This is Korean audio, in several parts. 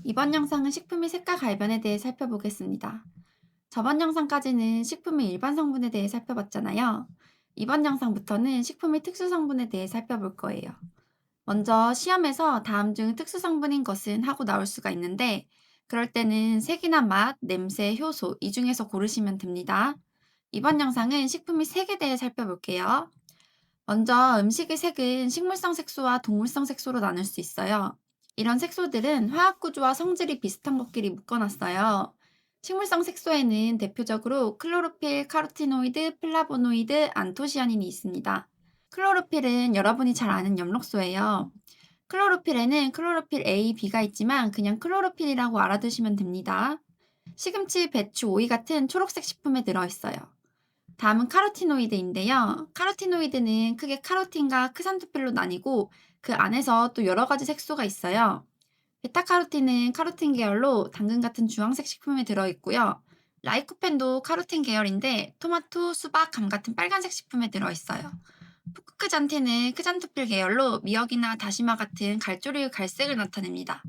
이번 영상은 식품의 색과 갈변에 대해 살펴보겠습니다. 저번 영상까지는 식품의 일반 성분에 대해 살펴봤잖아요. 이번 영상부터는 식품의 특수 성분에 대해 살펴볼 거예요. 먼저 시험에서 다음 중 특수 성분인 것은 하고 나올 수가 있는데, 그럴 때는 색이나 맛, 냄새, 효소 이 중에서 고르시면 됩니다. 이번 영상은 식품의 색에 대해 살펴볼게요. 먼저 음식의 색은 식물성 색소와 동물성 색소로 나눌 수 있어요. 이런 색소들은 화학 구조와 성질이 비슷한 것끼리 묶어놨어요. 식물성 색소에는 대표적으로 클로로필, 카로티노이드, 플라보노이드, 안토시아닌이 있습니다. 클로로필은 여러분이 잘 아는 엽록소예요. 클로로필에는 클로로필 A, B가 있지만 그냥 클로로필이라고 알아두시면 됩니다. 시금치, 배추, 오이 같은 초록색 식품에 들어있어요. 다음은 카로티노이드인데요. 카로티노이드는 크게 카로틴과 크산토필로 나뉘고 그 안에서 또 여러 가지 색소가 있어요. 베타카로틴은 카로틴 계열로 당근 같은 주황색 식품에 들어있고요. 라이코펜도 카로틴 계열인데 토마토, 수박, 감 같은 빨간색 식품에 들어있어요. 포크크잔틴은 크잔토필 계열로 미역이나 다시마 같은 갈조리의 갈색을 나타냅니다.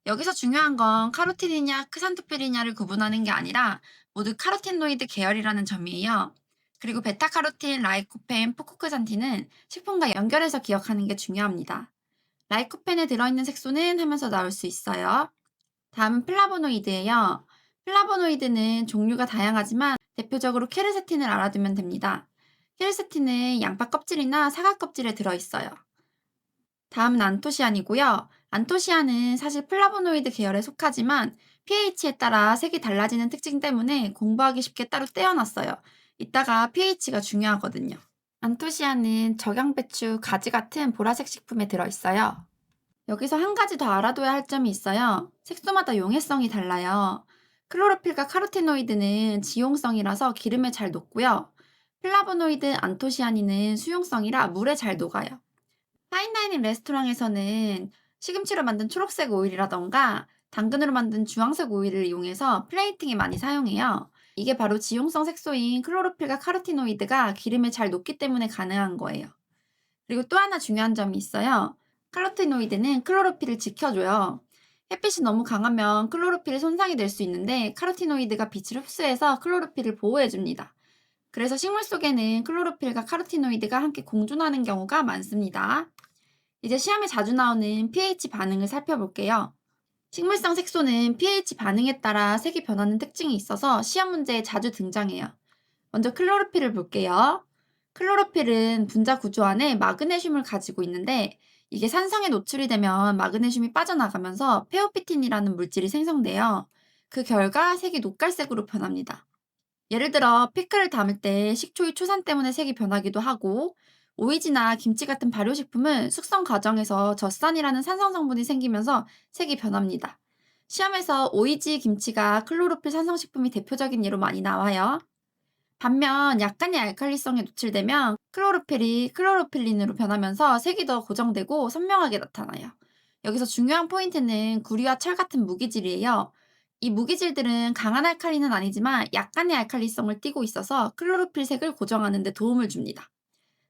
여기서 중요한 건 카로틴이냐 크산토필이냐를 구분하는 게 아니라 모두 카로틴노이드 계열이라는 점이에요. 그리고 베타카로틴, 라이코펜, 포코크산틴은 식품과 연결해서 기억하는 게 중요합니다. 라이코펜에 들어있는 색소는 하면서 나올 수 있어요. 다음은 플라보노이드예요. 플라보노이드는 종류가 다양하지만 대표적으로 케르세틴을 알아두면 됩니다. 케르세틴은 양파 껍질이나 사과 껍질에 들어있어요. 다음은 안토시안이고요. 안토시안은 사실 플라보노이드 계열에 속하지만 pH에 따라 색이 달라지는 특징 때문에 공부하기 쉽게 따로 떼어놨어요. 이따가 pH가 중요하거든요. 안토시안은 적양배추, 가지 같은 보라색 식품에 들어있어요. 여기서 한 가지 더 알아둬야 할 점이 있어요. 색소마다 용해성이 달라요. 클로로필과 카로티노이드는 지용성이라서 기름에 잘 녹고요. 플라보노이드, 안토시아닌은 수용성이라 물에 잘 녹아요. 파인다이닝 레스토랑에서는 시금치로 만든 초록색 오일이라던가 당근으로 만든 주황색 오일을 이용해서 플레이팅에 많이 사용해요. 이게 바로 지용성 색소인 클로로필과 카로티노이드가 기름에 잘 녹기 때문에 가능한 거예요. 그리고 또 하나 중요한 점이 있어요. 카로티노이드는 클로로필을 지켜줘요. 햇빛이 너무 강하면 클로로필이 손상이 될 수 있는데 카로티노이드가 빛을 흡수해서 클로로필을 보호해줍니다. 그래서 식물 속에는 클로로필과 카로티노이드가 함께 공존하는 경우가 많습니다. 이제 시험에 자주 나오는 pH 반응을 살펴볼게요. 식물성 색소는 pH 반응에 따라 색이 변하는 특징이 있어서 시험 문제에 자주 등장해요. 먼저 클로로필을 볼게요. 클로로필은 분자 구조 안에 마그네슘을 가지고 있는데 이게 산성에 노출이 되면 마그네슘이 빠져나가면서 페오피틴이라는 물질이 생성돼요. 그 결과 색이 녹갈색으로 변합니다. 예를 들어 피클을 담을 때 식초의 초산 때문에 색이 변하기도 하고 오이지나 김치 같은 발효식품은 숙성 과정에서 젖산이라는 산성 성분이 생기면서 색이 변합니다. 시험에서 오이지, 김치가 클로로필 산성식품이 대표적인 예로 많이 나와요. 반면 약간의 알칼리성에 노출되면 클로로필이 클로로필린으로 변하면서 색이 더 고정되고 선명하게 나타나요. 여기서 중요한 포인트는 구리와 철 같은 무기질이에요. 이 무기질들은 강한 알칼리는 아니지만 약간의 알칼리성을 띠고 있어서 클로로필 색을 고정하는 데 도움을 줍니다.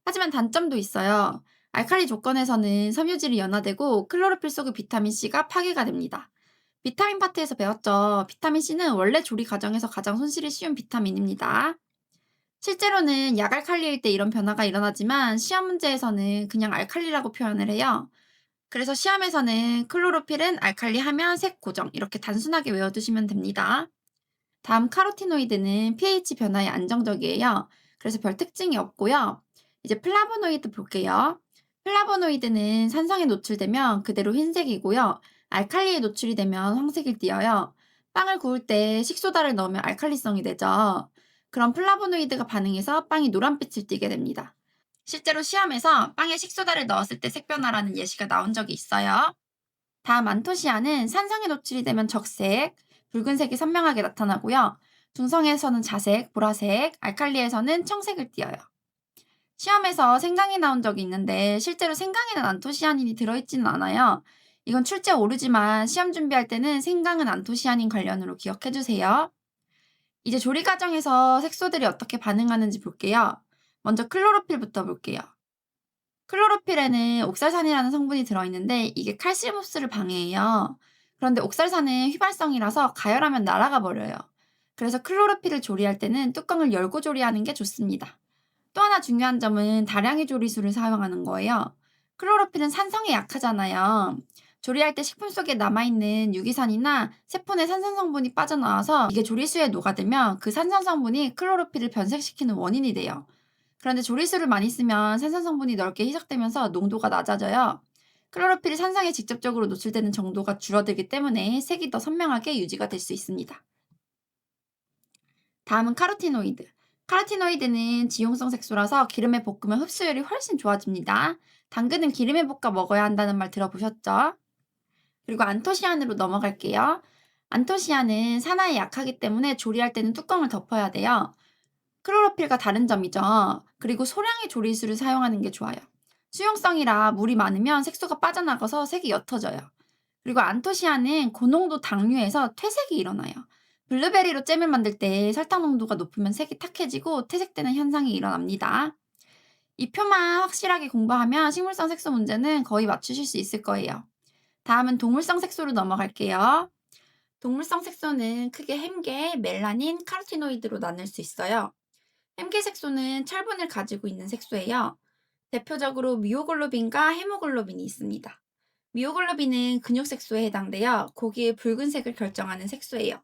하지만 단점도 있어요. 알칼리 조건에서는 섬유질이 연화되고 클로로필 속의 비타민 C가 파괴가 됩니다. 비타민 파트에서 배웠죠. 비타민 C는 원래 조리 과정에서 가장 손실이 쉬운 비타민입니다. 실제로는 약알칼리일 때 이런 변화가 일어나지만 시험 문제에서는 그냥 알칼리라고 표현을 해요. 그래서 시험에서는 클로로필은 알칼리 하면 색 고정 이렇게 단순하게 외워두시면 됩니다. 다음 카로티노이드는 pH 변화에 안정적이에요. 그래서 별 특징이 없고요. 이제 플라보노이드 볼게요. 플라보노이드는 산성에 노출되면 그대로 흰색이고요. 알칼리에 노출이 되면 황색을 띠어요. 빵을 구울 때 식소다를 넣으면 알칼리성이 되죠. 그럼 플라보노이드가 반응해서 빵이 노란빛을 띠게 됩니다. 실제로 시험에서 빵에 식소다를 넣었을 때 색변화라는 예시가 나온 적이 있어요. 다음 안토시아는 산성에 노출이 되면 적색, 붉은색이 선명하게 나타나고요. 중성에서는 자색, 보라색, 알칼리에서는 청색을 띠어요. 시험에서 생강이 나온 적이 있는데 실제로 생강에는 안토시아닌이 들어있지는 않아요. 이건 출제 오르지만 시험 준비할 때는 생강은 안토시아닌 관련으로 기억해주세요. 이제 조리 과정에서 색소들이 어떻게 반응하는지 볼게요. 먼저 클로로필부터 볼게요. 클로로필에는 옥살산이라는 성분이 들어있는데 이게 칼슘 흡수를 방해해요. 그런데 옥살산은 휘발성이라서 가열하면 날아가 버려요. 그래서 클로로필을 조리할 때는 뚜껑을 열고 조리하는 게 좋습니다. 또 하나 중요한 점은 다량의 조리수를 사용하는 거예요. 클로로필은 산성에 약하잖아요. 조리할 때 식품 속에 남아있는 유기산이나 세포내 산성 성분이 빠져나와서 이게 조리수에 녹아들면 그 산성 성분이 클로로필을 변색시키는 원인이 돼요. 그런데 조리수를 많이 쓰면 산성 성분이 넓게 희석되면서 농도가 낮아져요. 클로로필이 산성에 직접적으로 노출되는 정도가 줄어들기 때문에 색이 더 선명하게 유지가 될 수 있습니다. 다음은 카로티노이드. 카로티노이드는 지용성 색소라서 기름에 볶으면 흡수율이 훨씬 좋아집니다. 당근은 기름에 볶아 먹어야 한다는 말 들어보셨죠? 그리고 안토시아닌으로 넘어갈게요. 안토시아닌은 산화에 약하기 때문에 조리할 때는 뚜껑을 덮어야 돼요. 클로로필과 다른 점이죠. 그리고 소량의 조리수를 사용하는 게 좋아요. 수용성이라 물이 많으면 색소가 빠져나가서 색이 옅어져요. 그리고 안토시아는 고농도 당류에서 퇴색이 일어나요. 블루베리로 잼을 만들 때 설탕 농도가 높으면 색이 탁해지고 퇴색되는 현상이 일어납니다. 이 표만 확실하게 공부하면 식물성 색소 문제는 거의 맞추실 수 있을 거예요. 다음은 동물성 색소로 넘어갈게요. 동물성 색소는 크게 햄계, 멜라닌, 카로티노이드로 나눌 수 있어요. 햄계 색소는 철분을 가지고 있는 색소예요. 대표적으로 미오글로빈과 헤모글로빈이 있습니다. 미오글로빈은 근육 색소에 해당되어 고기의 붉은색을 결정하는 색소예요.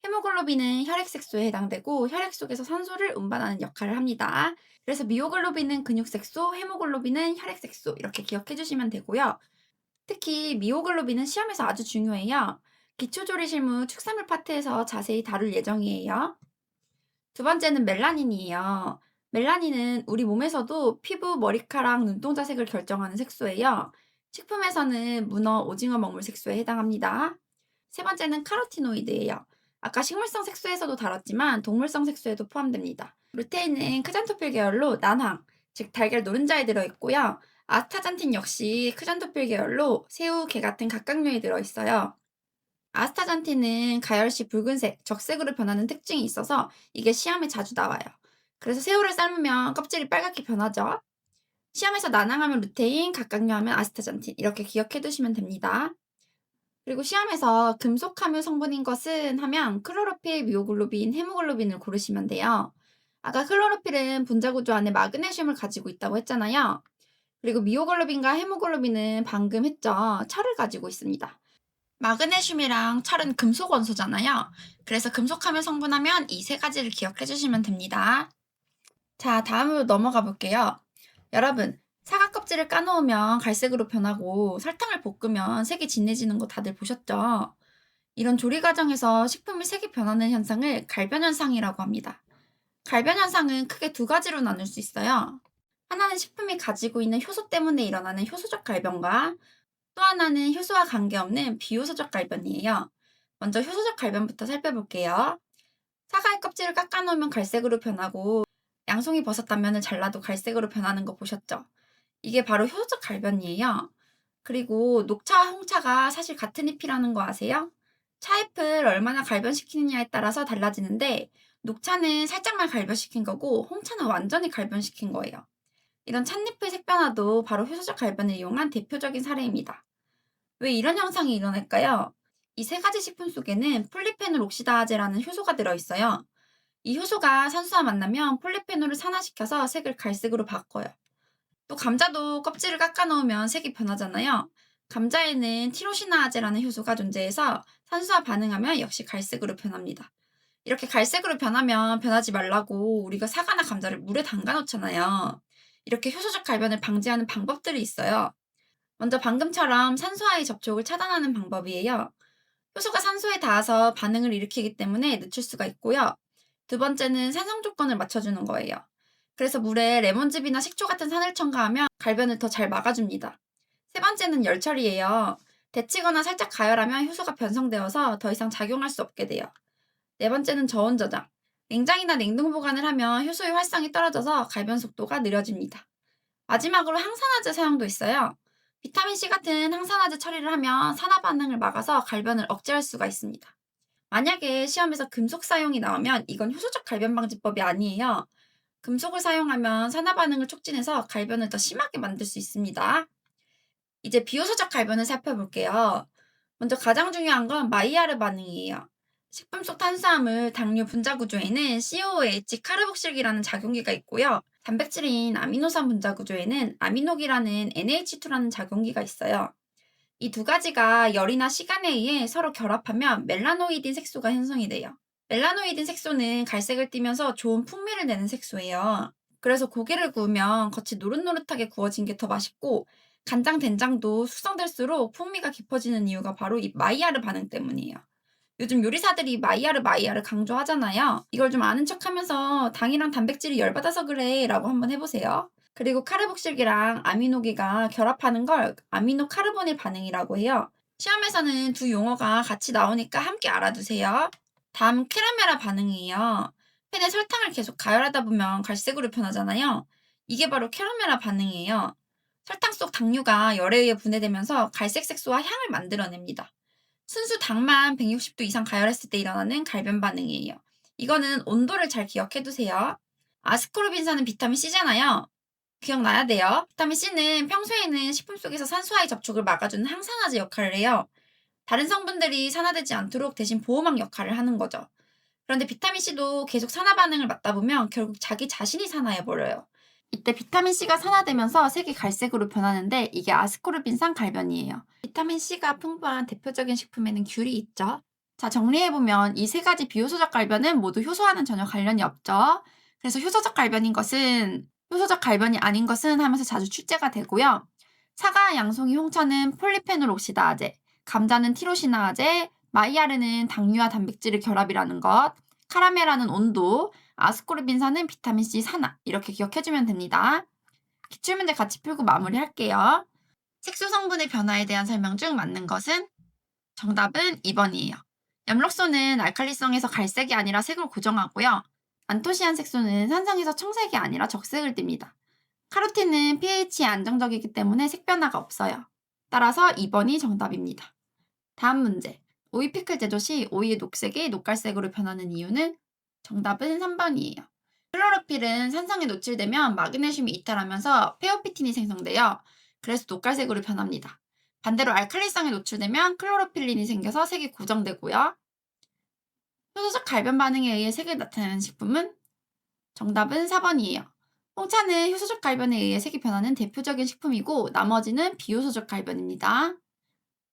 헤모글로빈은 혈액 색소에 해당되고 혈액 속에서 산소를 운반하는 역할을 합니다. 그래서 미오글로빈은 근육 색소, 헤모글로빈은 혈액 색소 이렇게 기억해 주시면 되고요. 특히 미오글로빈은 시험에서 아주 중요해요. 기초조리 실무 축산물 파트에서 자세히 다룰 예정이에요. 두 번째는 멜라닌이에요. 멜라닌은 우리 몸에서도 피부, 머리카락, 눈동자 색을 결정하는 색소예요. 식품에서는 문어, 오징어 먹물 색소에 해당합니다. 세 번째는 카로티노이드예요. 아까 식물성 색소에서도 다뤘지만 동물성 색소에도 포함됩니다. 루테인은 크잔토필 계열로 난황, 즉 달걀 노른자에 들어있고요. 아스타잔틴 역시 크잔토필 계열로 새우, 게 같은 각각류에 들어있어요. 아스타잔틴은 가열시 붉은색, 적색으로 변하는 특징이 있어서 이게 시험에 자주 나와요. 그래서 새우를 삶으면 껍질이 빨갛게 변하죠. 시험에서 난항하면 루테인, 각각류하면 아스타잔틴 이렇게 기억해 두시면 됩니다. 그리고 시험에서 금속 함유 성분인 것은 하면 클로로필, 미오글로빈, 헤모글로빈을 고르시면 돼요. 아까 클로로필은 분자 구조 안에 마그네슘을 가지고 있다고 했잖아요. 그리고 미오글로빈과 헤모글로빈은 방금 했죠. 철을 가지고 있습니다. 마그네슘이랑 철은 금속 원소잖아요. 그래서 금속 함유 성분하면 이 세 가지를 기억해 주시면 됩니다. 자, 다음으로 넘어가 볼게요. 여러분, 사과 껍질을 까놓으면 갈색으로 변하고 설탕을 볶으면 색이 진해지는 거 다들 보셨죠? 이런 조리 과정에서 식품이 색이 변하는 현상을 갈변 현상이라고 합니다. 갈변 현상은 크게 두 가지로 나눌 수 있어요. 하나는 식품이 가지고 있는 효소 때문에 일어나는 효소적 갈변과 또 하나는 효소와 관계없는 비효소적 갈변이에요. 먼저 효소적 갈변부터 살펴볼게요. 사과의 껍질을 깎아놓으면 갈색으로 변하고 양송이 버섯 단면을 잘라도 갈색으로 변하는 거 보셨죠? 이게 바로 효소적 갈변이에요. 그리고 녹차와 홍차가 사실 같은 잎이라는 거 아세요? 차잎을 얼마나 갈변시키느냐에 따라서 달라지는데 녹차는 살짝만 갈변시킨 거고 홍차는 완전히 갈변시킨 거예요. 이런 찻잎의 색변화도 바로 효소적 갈변을 이용한 대표적인 사례입니다. 왜 이런 현상이 일어날까요? 이 세 가지 식품 속에는 폴리페놀 옥시다제라는 효소가 들어있어요. 이 효소가 산소와 만나면 폴리페놀을 산화시켜서 색을 갈색으로 바꿔요. 또 감자도 껍질을 깎아 넣으면 색이 변하잖아요. 감자에는 티로시나아제라는 효소가 존재해서 산소와 반응하면 역시 갈색으로 변합니다. 이렇게 갈색으로 변하면 변하지 말라고 우리가 사과나 감자를 물에 담가 놓잖아요. 이렇게 효소적 갈변을 방지하는 방법들이 있어요. 먼저 방금처럼 산소와의 접촉을 차단하는 방법이에요. 효소가 산소에 닿아서 반응을 일으키기 때문에 늦출 수가 있고요. 두 번째는 산성 조건을 맞춰주는 거예요. 그래서 물에 레몬즙이나 식초 같은 산을 첨가하면 갈변을 더 잘 막아줍니다. 세 번째는 열 처리예요. 데치거나 살짝 가열하면 효소가 변성되어서 더 이상 작용할 수 없게 돼요. 네 번째는 저온 저장. 냉장이나 냉동 보관을 하면 효소의 활성이 떨어져서 갈변 속도가 느려집니다. 마지막으로 항산화제 사용도 있어요. 비타민C 같은 항산화제 처리를 하면 산화 반응을 막아서 갈변을 억제할 수가 있습니다. 만약에 시험에서 금속 사용이 나오면 이건 효소적 갈변 방지법이 아니에요. 금속을 사용하면 산화 반응을 촉진해서 갈변을 더 심하게 만들 수 있습니다. 이제 비효소적 갈변을 살펴볼게요. 먼저 가장 중요한 건 마이야르 반응이에요. 식품 속 탄수화물, 당류 분자 구조에는 COOH 카르복실기라는 작용기가 있고요. 단백질인 아미노산 분자 구조에는 아미노기라는 NH2라는 작용기가 있어요. 이 두 가지가 열이나 시간에 의해 서로 결합하면 멜라노이딘 색소가 형성이 돼요. 멜라노이딘 색소는 갈색을 띠면서 좋은 풍미를 내는 색소예요. 그래서 고기를 구우면 겉이 노릇노릇하게 구워진 게 더 맛있고, 간장, 된장도 숙성될수록 풍미가 깊어지는 이유가 바로 이 마이야르 반응 때문이에요. 요즘 요리사들이 마이야르 강조하잖아요. 이걸 좀 아는 척하면서 당이랑 단백질이 열받아서 그래 라고 한번 해보세요. 그리고 카르복실기랑 아미노기가 결합하는 걸 아미노 카르보닐 반응이라고 해요. 시험에서는 두 용어가 같이 나오니까 함께 알아두세요. 다음 캐라멜라 반응이에요. 팬에 설탕을 계속 가열하다 보면 갈색으로 변하잖아요. 이게 바로 캐라멜라 반응이에요. 설탕 속 당류가 열에 의해 분해되면서 갈색 색소와 향을 만들어냅니다. 순수 당만 160도 이상 가열했을 때 일어나는 갈변 반응이에요. 이거는 온도를 잘 기억해 두세요. 아스코르빈산은 비타민 C잖아요. 기억나야 돼요. 비타민 C는 평소에는 식품 속에서 산소와의 접촉을 막아주는 항산화제 역할을 해요. 다른 성분들이 산화되지 않도록 대신 보호막 역할을 하는 거죠. 그런데 비타민 C도 계속 산화 반응을 맞다 보면 결국 자기 자신이 산화해버려요. 이때 비타민 C가 산화되면서 색이 갈색으로 변하는데 이게 아스코르빈산 갈변이에요. 비타민 C가 풍부한 대표적인 식품에는 귤이 있죠. 자, 정리해보면 이 세 가지 비효소적 갈변은 모두 효소와는 전혀 관련이 없죠. 그래서 효소적 갈변이 아닌 것은 하면서 자주 출제가 되고요. 사과, 양송이, 홍차는 폴리페놀 옥시다아제, 감자는 티로시나아제, 마이야르는 당류와 단백질의 결합이라는 것, 카라멜라는 온도, 아스코르빈산은 비타민C 산화 이렇게 기억해주면 됩니다. 기출문제 같이 풀고 마무리할게요. 색소 성분의 변화에 대한 설명 중 맞는 것은? 정답은 2번이에요. 엽록소는 알칼리성에서 갈색이 아니라 색을 고정하고요. 안토시안 색소는 산성에서 청색이 아니라 적색을 띱니다. 카로틴은 pH에 안정적이기 때문에 색 변화가 없어요. 따라서 2번이 정답입니다. 다음 문제. 오이 피클 제조 시 오이의 녹색이 녹갈색으로 변하는 이유는? 정답은 3번이에요. 클로로필은 산성에 노출되면 마그네슘이 이탈하면서 페오피틴이 생성돼요. 그래서 녹갈색으로 변합니다. 반대로 알칼리성에 노출되면 클로로필린이 생겨서 색이 고정되고요. 효소적 갈변 반응에 의해 색을 나타내는 식품은? 정답은 4번이에요. 홍차는 효소적 갈변에 의해 색이 변하는 대표적인 식품이고 나머지는 비효소적 갈변입니다.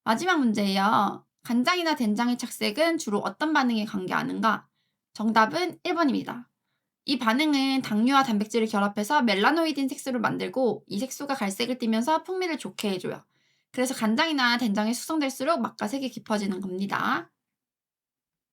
마지막 문제예요. 간장이나 된장의 착색은 주로 어떤 반응에 관계하는가? 정답은 1번입니다. 이 반응은 당류와 단백질을 결합해서 멜라노이딘 색소를 만들고 이 색소가 갈색을 띠면서 풍미를 좋게 해줘요. 그래서 간장이나 된장이 숙성될수록 맛과 색이 깊어지는 겁니다.